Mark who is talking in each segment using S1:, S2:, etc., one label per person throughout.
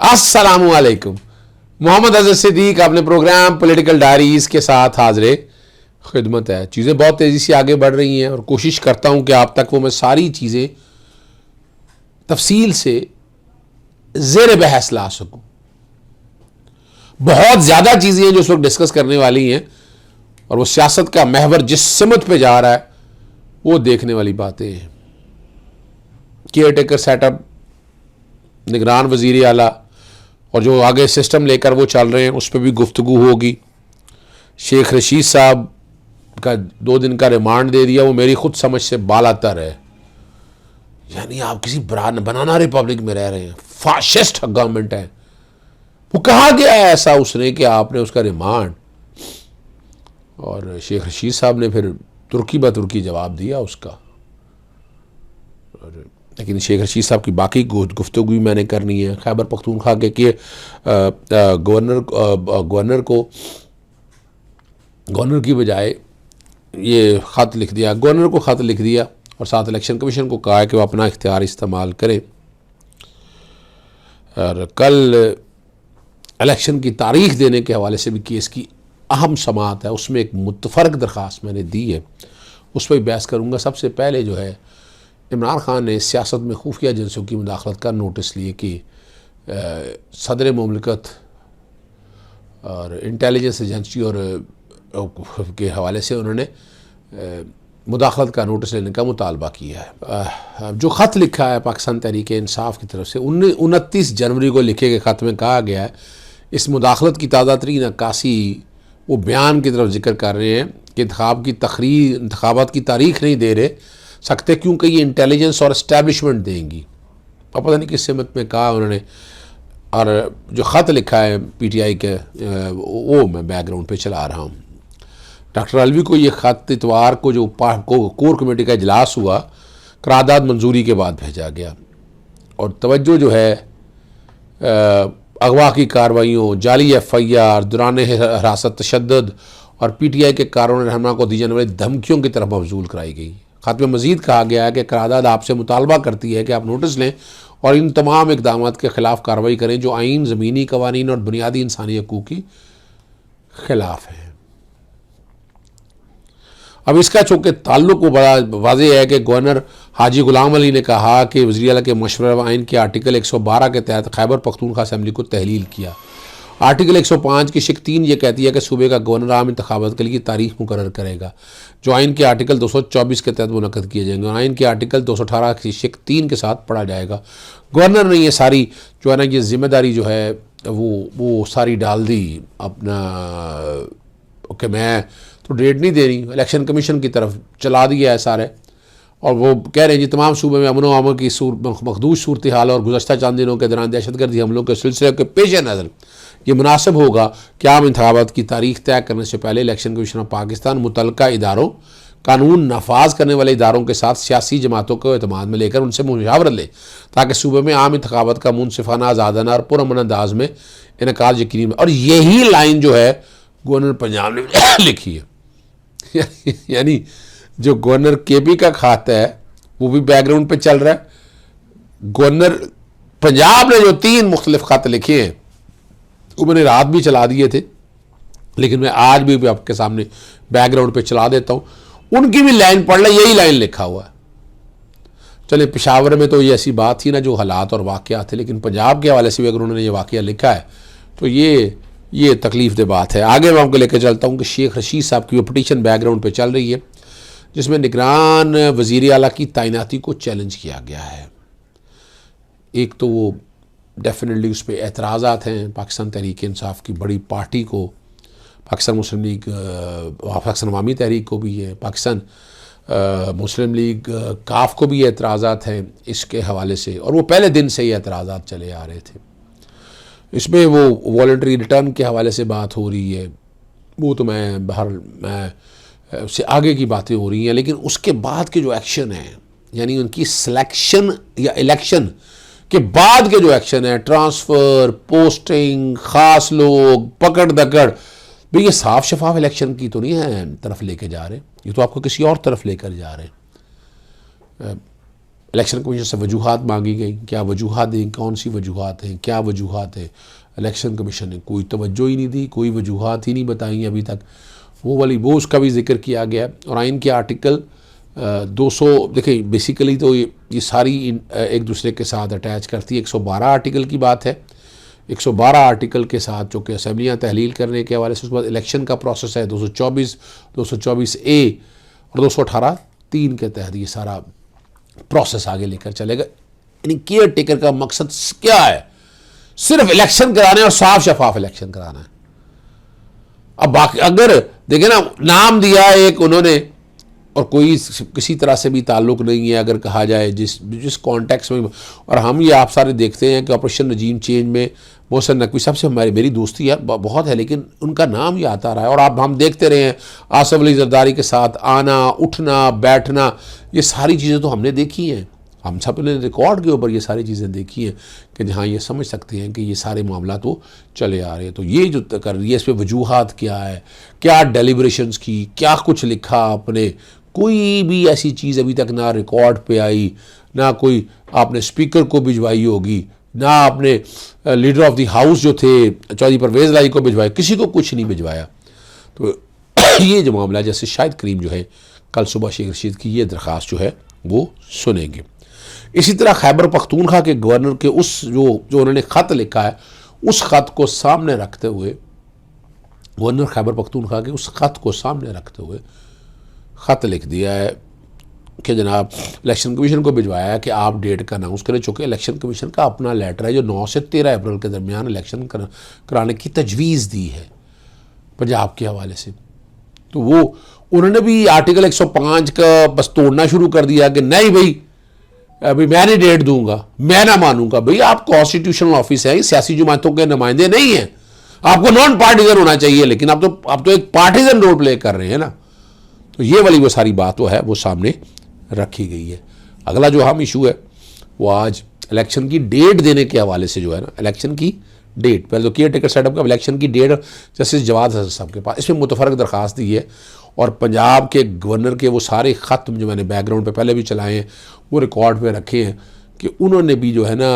S1: अस्सलामुअलैकुम। मोहम्मद अज़हर सिद्दीक अपने programme political diaries के साथ हाजिर खिदमत है। चीज़ें बहुत तेज़ी से आगे बढ़ रही हैं और कोशिश करता हूँ कि आप तक वो मैं सारी चीज़ें तफसील से ज़ेर बहस ला सकूँ। बहुत ज़्यादा चीज़ें हैं जो इस वक्त डिस्कस करने वाली हैं और वो सियासत का महवर जिस सिमत पे जा रहा है वो देखने वाली बातें हैं। केयर टेकर सेटअप, निगरान वज़ीर आला और जो आगे सिस्टम लेकर वो चल रहे हैं उस पर भी गुफ्तगू होगी। शेख रशीद साहब का 2 दिन का रिमांड दे दिया, वो मेरी खुद समझ से बालातर है। यानी आप किसी बनाना रिपब्लिक में रह रहे हैं, फाशिस्ट गवर्नमेंट है। वो कहा गया है ऐसा उसने कि आपने उसका रिमांड, और शेख रशीद साहब ने फिर तुर्की ब तुर्की जवाब दिया उसका। लेकिन शेख रशीद साहब की बाकी गुफ्तगू भी मैंने करनी है। खैबर पख्तूनख्वा के गवर्नर की बजाय ये ख़त लिख दिया, गवर्नर को ख़त लिख दिया और साथ इलेक्शन कमीशन को कहा है कि वो अपना इख्तियार इस्तेमाल करें। और कल इलेक्शन की तारीख देने के हवाले से भी केस की अहम समाअत है, उसमें एक मुतफरक दरख्वास्त मैंने दी है, उस पर बहस करूँगा। सबसे पहले जो है, इमरान खान ने सियासत में खुफिया एजेंसियों की मुदाखलत का नोटिस लिए कि सदर मुमलिकत और इंटेलिजेंस एजेंसी और के हवाले से उन्होंने मुदाखलत का नोटिस लेने का मुतालबा किया है। जो ख़त लिखा है पाकिस्तान तहरीक इंसाफ की तरफ से 29 जनवरी को लिखे गए ख़त में कहा गया है, इस मुदाखलत की ताज़ा तरीन अक्कासी वो बयान की तरफ जिक्र कर रहे हैं कि इंतखाबात की तारीख नहीं दे रहे सकते क्योंकि ये इंटेलिजेंस और इस्टेब्लिशमेंट देंगी। और पता नहीं किस सिमत में कहा उन्होंने। और जो ख़त लिखा है PTI के, वो मैं बैकग्राउंड पे चला रहा हूँ। डॉक्टर अलवी को ये ख़त इतवार को जो कोर कमेटी का इजलास हुआ, करारदाद मंजूरी के बाद भेजा गया। और तवज्जो जो है अगवा की कार्रवाइयों, जाली FIR, दौरान हिरासत तशद्दुद और PTI के कारों रहनुमा को दी जाने वाली धमकियों की तरफ मबजूल कराई गई। ख़त में मज़ीद कहा गया है कि करारदाद आपसे मुतालबा करती है कि आप नोटिस लें और इन तमाम इक़दाम के ख़िलाफ़ कार्रवाई करें जो आइन, ज़मीनी कवानीन और बुनियादी इंसानी हकूक़ की ख़िलाफ़ हैं। अब इसका चूँकि ताल्लुक़ बड़ा वाज़ेह है कि गवर्नर हाजी गुलाम अली ने कहा कि वज़ीर आला के मशवरा आइन के आर्टिकल 112 के तहत खैबर पख्तूनख्वा असम्बली को तहलील किया। आर्टिकल 105 की शिक 3 ये कहती है कि सूबे का गवर्नर आम इंतखाबात के लिए तारीख मुकर्रर करेगा, जो आइन के आर्टिकल 224 के तहत मुनक़्क़द किए जाएंगे और आइन के आर्टिकल 218 की शिक 3 के साथ पढ़ा जाएगा। गवर्नर ने ये सारी जो है ना, ये ज़िम्मेदारी जो है वो सारी डाल दी अपना कि मैं तो डेट नहीं दे रही, इलेक्शन कमीशन की तरफ चला दिया है सारे। और वो कह रहे हैं जी तमाम सूबे में अमन व अमन की मखदूश सूरत हाल और गुज़श्ता चंद दिनों के दौरान दहशतगर्दी हमलों के सिलसिले के पेश नज़र ये मुनासिब होगा कि आम इंतखाबात की तारीख तय करने से पहले इलेक्शन कमीशन ऑफ पाकिस्तान मुतल्लिका इदारों, कानून नफाज करने वाले इदारों के साथ सियासी जमातों को एतमाद में लेकर उनसे मुशावरत ले ताकि सूबे में आम इंतखाबात का मुनसिफाना, आज़ादाना और पुरअमन अंदाज में इनेकाद यकीनी। और यही लाइन जो है गवर्नर पंजाब ने लिखी है। यानी जो गवर्नर KP का खाता है वो भी बैकग्राउंड पे चल रहा है। गवर्नर पंजाब ने जो 3 मुख्तलिफ खत लिखे हैं वो मैंने रात भी चला दिए थे, लेकिन मैं आज भी आपके सामने बैकग्राउंड पे चला देता हूँ। उनकी भी लाइन पढ़ लें, यही लाइन लिखा हुआ है। चले पेशावर में तो ये ऐसी बात थी ना जो हालात और वाक़यात थे, लेकिन पंजाब के हवाले से भी अगर उन्होंने ये वाक़या लिखा है तो ये तकलीफ दे बात है। आगे मैं आपको लेकर चलता हूँ कि शेख रशीद साहब की वो पटिशन बैकग्राउंड पे चल रही है जिसमें निगरान वज़ीर आला की तैनाती को चैलेंज किया गया है। एक तो वो डेफिनेटली उस पर एतराज़ात हैं पाकिस्तान तहरीक इंसाफ की बड़ी पार्टी को, पाकिस्तान मुस्लिम लीग, पाकिस्तान अवामी तहरीक को भी है, पाकिस्तान मुस्लिम लीग काफ को भी एतराज़ात हैं इसके हवाले से, और वो पहले दिन से ही एतराज़ात चले आ रहे थे। इसमें वो वॉलंटरी रिटर्न के हवाले से बात हो रही है, वो तो मैं उससे आगे की बातें हो रही हैं, लेकिन उसके बाद के जो एक्शन है, यानी उनकी सिलेक्शन या इलेक्शन के बाद के जो एक्शन है, ट्रांसफ़र, पोस्टिंग, ख़ास लोग, पकड़ दकड़, भाई ये साफ शफाफ इलेक्शन की तो नहीं है तरफ लेके जा रहे, ये तो आपको किसी और तरफ लेकर जा रहे हैं। इलेक्शन कमीशन से वजूहात मांगी गई, क्या वजूहात दी, कौन सी वजूहात हैं, क्या वजूहात है। इलेक्शन कमीशन ने कोई तवज्जो ही नहीं दी, कोई वजूहात ही नहीं बताई अभी तक। वो उसका भी जिक्र किया गया। और आइन के आर्टिकल 200 देखें, बेसिकली तो ये सारी एक दूसरे के साथ अटैच करती है। 112 आर्टिकल की बात है। 112 आर्टिकल के साथ जो कि असम्बलियाँ तहलील करने के हवाले से, उसके बाद इलेक्शन का प्रोसेस है 224, 224A और 218 3 के तहत ये सारा प्रोसेस आगे लेकर चलेगा। यानी केयर टेकर का मकसद क्या है? सिर्फ इलेक्शन कराने और साफ शफाफ इलेक्शन कराना है। अब बाकी अगर देखें ना, नाम दिया एक उन्होंने और कोई किसी तरह से भी ताल्लुक़ नहीं है, अगर कहा जाए जिस कॉन्टेक्स्ट में। और हम ये आप सारे देखते हैं कि ऑपरेशन रजीम चेंज में मोहसिन नकवी साहब से मेरी दोस्ती यार बहुत है, लेकिन उनका नाम ही आता रहा है। और आप हम देखते रहे हैं आसिफ अली जरदारी के साथ आना, उठना, बैठना, ये सारी चीज़ें तो हमने देखी हैं। हम सब ने रिकॉर्ड के ऊपर ये सारी चीज़ें देखी हैं कि जहाँ ये समझ सकते हैं कि ये सारे मामला तो चले आ रहे हैं। तो ये जो कर रही है, इस पर वजूहात क्या है, क्या डेलिब्रेशंस की, क्या कुछ लिखा आपने, कोई भी ऐसी चीज़ अभी तक ना रिकॉर्ड पे आई, ना कोई आपने स्पीकर को भिजवाई होगी, ना आपने लीडर ऑफ द हाउस जो थे चौधरी परवेज़ लाई को भिजवाया, किसी को कुछ नहीं भिजवाया। तो ये जो मामला, जैसे शाहिद करीम जो है कल सुबह शेख रशीद की ये दरख्वास्त जो है वो सुनेंगे। इसी तरह खैबर पख्तूनख्वा के गवर्नर के उस जो उन्होंने ख़त लिखा है, उस ख़त को सामने रखते हुए, गवर्नर खैबर पख्तूनख्वा के उस ख़त को सामने रखते हुए ख़त लिख दिया है कि जनाब इलेक्शन कमीशन को भिजवाया है कि आप डेट का अनाउंस करें, चूँकि इलेक्शन कमीशन का अपना लेटर है जो 9 से 13 अप्रैल के दरमियान इलेक्शन कराने की तजवीज़ दी है पंजाब के हवाले से। तो वो उन्होंने भी आर्टिकल 105 का बस तोड़ना शुरू कर दिया कि नहीं भाई अभी मैं नहीं डेट दूंगा, मैं ना मानूंगा। भाई आप कॉन्स्टिट्यूशनल ऑफिस है, सियासी जमातों के नुमाइंदे नहीं हैं, आपको नॉन पार्टीजन होना चाहिए, लेकिन आप तो एक पार्टीजन रोल प्ले कर रहे हैं ना। तो ये वाली वो सारी बात वो है वो सामने रखी गई है। अगला जो अहम इशू है वो आज इलेक्शन की डेट देने के हवाले से जो है ना, इलेक्शन की डेट, पहले तो केयर टेकर सेटअप का इलेक्शन की डेट जस्टिस जवाद हसन साहब के पास, इसमें मुतफरक दरख्वास्त दी है। और पंजाब के गवर्नर के वो सारे ख़त जो मैंने बैकग्राउंड पे पहले भी चलाए हैं वो रिकॉर्ड पे रखे हैं कि उन्होंने भी जो है ना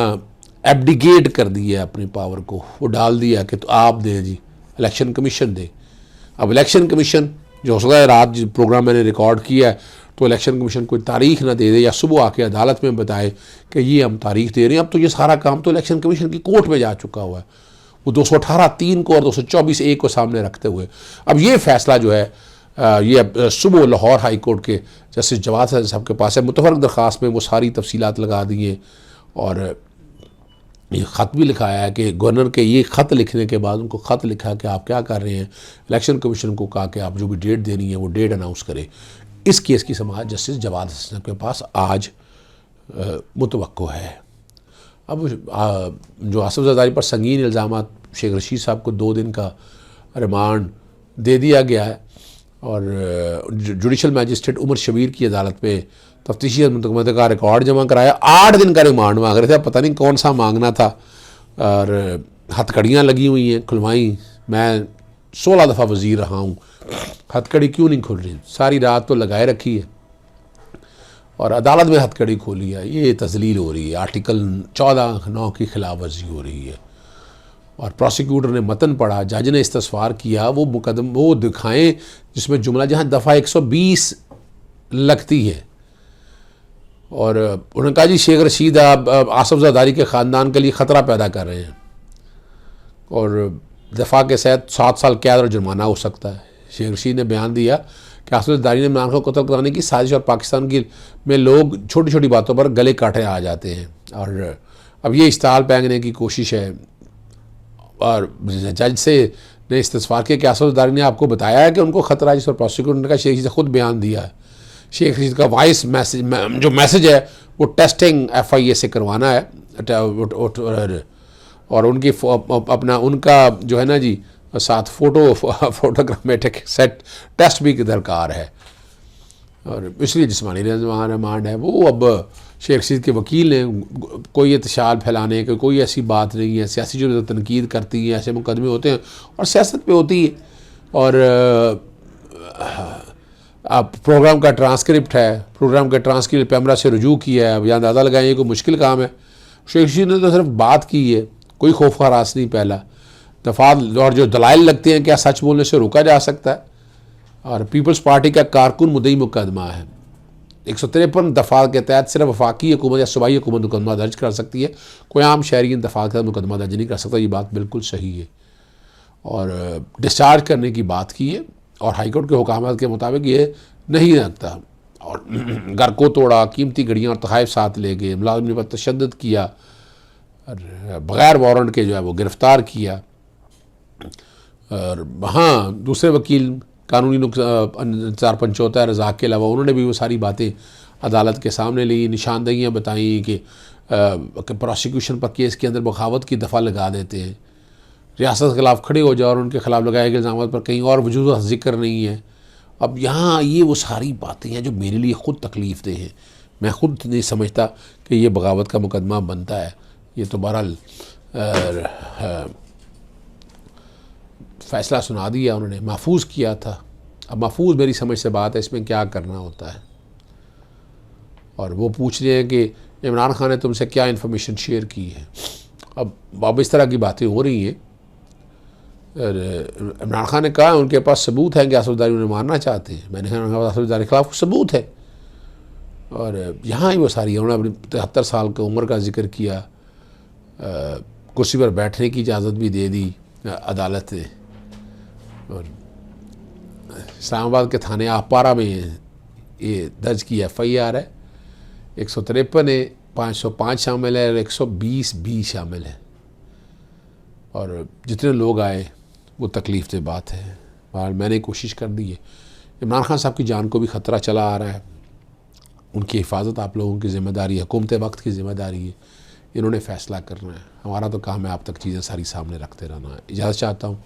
S1: एब्डिकेट कर दी है अपनी पावर को, वो डाल दिया कि तो आप दें जी, इलेक्शन कमीशन दे। अब इलेक्शन कमीशन जो हो सकता है रात जो प्रोग्राम मैंने रिकॉर्ड किया है तो इलेक्शन कमीशन कोई तारीख ना दे दे या सुबह आके अदालत में बताए कि ये हम तारीख दे रहे हैं। अब तो ये सारा काम तो इलेक्शन कमीशन की कोर्ट में जा चुका हुआ है, वो 218(3) को और 224(1) को सामने रखते हुए अब ये फैसला जो है ये सुबह लाहौर हाई कोर्ट के जस्टिस जवाद हसन साहब के पास है। मुतफरक दरख्वास्त में वो सारी तफसीलात लगा दी हैं और ये ख़त भी लिखाया है कि गवर्नर के ये ख़त लिखने के बाद उनको ख़त लिखा कि आप क्या कर रहे हैं, इलेक्शन कमीशन को कहा कि आप जो भी डेट देनी है वो डेट अनाउंस करें। इस केस की समाअत जस्टिस जवाद हसन के पास आज मुतवक्को है। अब जो आसिफ जरदारी पर संगीन इल्ज़ामात, शेख रशीद साहब को 2 दिन का रिमांड दे दिया गया है और जुडिशल मैजिस्ट्रेट उमर शबीर की अदालत में तफ्तीशी मुकदमे का रिकॉर्ड जमा कराया। 8 दिन का रिमांड मांग रहे थे, पता नहीं कौन सा मांगना था। और हथकड़ियाँ लगी हुई हैं, खुलवाई। मैं 16 दफ़ा वज़ीर रहा हूँ, हथकड़ी क्यों नहीं खुल रही? सारी रात तो लगाए रखी है और अदालत में हथकड़ी खोली है। ये तजलील हो रही है, आर्टिकल 14(9) की खिलाफ वर्जी हो रही है। और प्रोसिक्यूटर ने मतन पढ़ा, जज ने इस्तस्वार किया, वो मुकदम वो दिखाएं जिसमें जुमला जहाँ दफ़ा 120 लगती है। और उन्होंने कहा जी शेख रशीद आप आसिफ जरदारी के ख़ानदान के लिए ख़तरा पैदा कर रहे हैं और दफ़ा के तहत 7 साल कैद और जुर्माना हो सकता है। शेख रशीद ने बयान दिया कि आसिफ जरदारी ने इमरान खान को कत्ल कराने की साजिश और पाकिस्तान की में लोग छोटी छोटी बातों पर गले काटे आ जाते हैं और अब ये इश्ताल फेंकने की कोशिश है। और जज से ने इस्तस्वार किया कि आसिफ जरदारी ने आपको बताया है कि उनको ख़तरा है, जिस पर प्रोसिक्यूटर ने कहा शेख रशीद से खुद बयान दिया है। शेख रशीद का वॉइस मैसेज जो मैसेज है वो टेस्टिंग FIA से करवाना है और उनकी अपना उनका जो है ना जी साथ फोटोग्रामेटिक सेट टेस्ट भी दरकार है और इसलिए जिस्मानी रिमांड है। वो अब शेख रशीद के वकील ने कोई इत्शाल फैलाने की कोई ऐसी बात नहीं है। सियासी जो तनकीद करती हैं ऐसे मुकदमे होते हैं और सियासत पे होती है। और अब प्रोग्राम का ट्रांसक्रिप्ट है, प्रोग्राम के ट्रांसक्रिप्ट कैमरा से रुजू किया है। अब यहाँ अंदाज़ा लगाएं ये कोई मुश्किल काम है। शेख रशीद ने तो सिर्फ बात की है, कोई खौफ हरास नहीं पहला दफात, और जो दलाइल लगते हैं क्या सच बोलने से रोका जा सकता है। और पीपल्स पार्टी का कारकुन मुद्दई मुकदमा है। 153 दफ़ा के तहत सिर्फ वफाकी हुकूमत या सूबाई हुकूमत मुकदमा दर्ज कर सकती है, कोई आम शहरी इन दफ़ा के तहत मुकदमा दर्ज नहीं कर सकता। ये बात बिल्कुल सही है। और डिस्चार्ज करने की बात की है और हाईकोर्ट के हुकाम के मुताबिक ये नहीं रखता। और घर को तोड़ा, कीमती घड़ियाँ और तोहफ़ साथ ले गए, मुलाजिम पर तशद्दुद किया और बग़ैर वारंट के जो है वो गिरफ़्तार किया। और हाँ, दूसरे वकील कानूनी इंतज़ार पंचोता रज़ाक के अलावा उन्होंने भी वो सारी बातें अदालत के सामने ली, निशानदहियाँ बताई कि प्रोसिक्यूशन पर केस के अंदर बगावत की दफ़ा लगा देते हैं, रियासत के खिलाफ खड़े हो जाओ और उनके खिलाफ लगाए गए इल्ज़ाम पर कहीं और वजूद जिक्र नहीं है। अब यहाँ ये वो सारी बातें हैं जो मेरे लिए ख़ुद तकलीफ़ दे हैं। मैं ख़ुद नहीं समझता कि ये बगावत का मुकदमा बनता है। ये तो बहरहाल फ़ैसला सुना दिया उन्होंने, महफूज किया था। अब महफूज मेरी समझ से बात है, इसमें क्या करना होता है। और वो पूछ रहे हैं कि इमरान खान ने तुमसे क्या इन्फॉर्मेशन शेयर की है। अब इस तरह की बातें हो रही हैं। इमरान खान ने कहा उनके पास सबूत है कि आसफदारी उन्हें मारना चाहते हैं। मैंने कहा आसफदारी के खिलाफ सबूत है। और यहाँ ही वो सारी उन्होंने अपनी 73 साल की उम्र का जिक्र किया, कुर्सी पर बैठने की इजाज़त भी दे दी अदालत ने। और इस्लामाबाद के थाने आपारा में ये दर्ज की FIR है। 153 है, 505 शामिल है और 120 B शामिल है। और जितने लोग आए वो तकलीफ़ दे बात है। और मैंने कोशिश कर दी है। इमरान खान साहब की जान को भी ख़तरा चला आ रहा है, उनकी हिफाजत आप लोगों की ज़िम्मेदारी है, हुकूमत वक्त की ज़िम्मेदारी है। इन्होंने फ़ैसला करना है। हमारा तो काम है आप तक चीज़ें सारी सामने रखते रहना है। इजाज़त चाहता हूँ।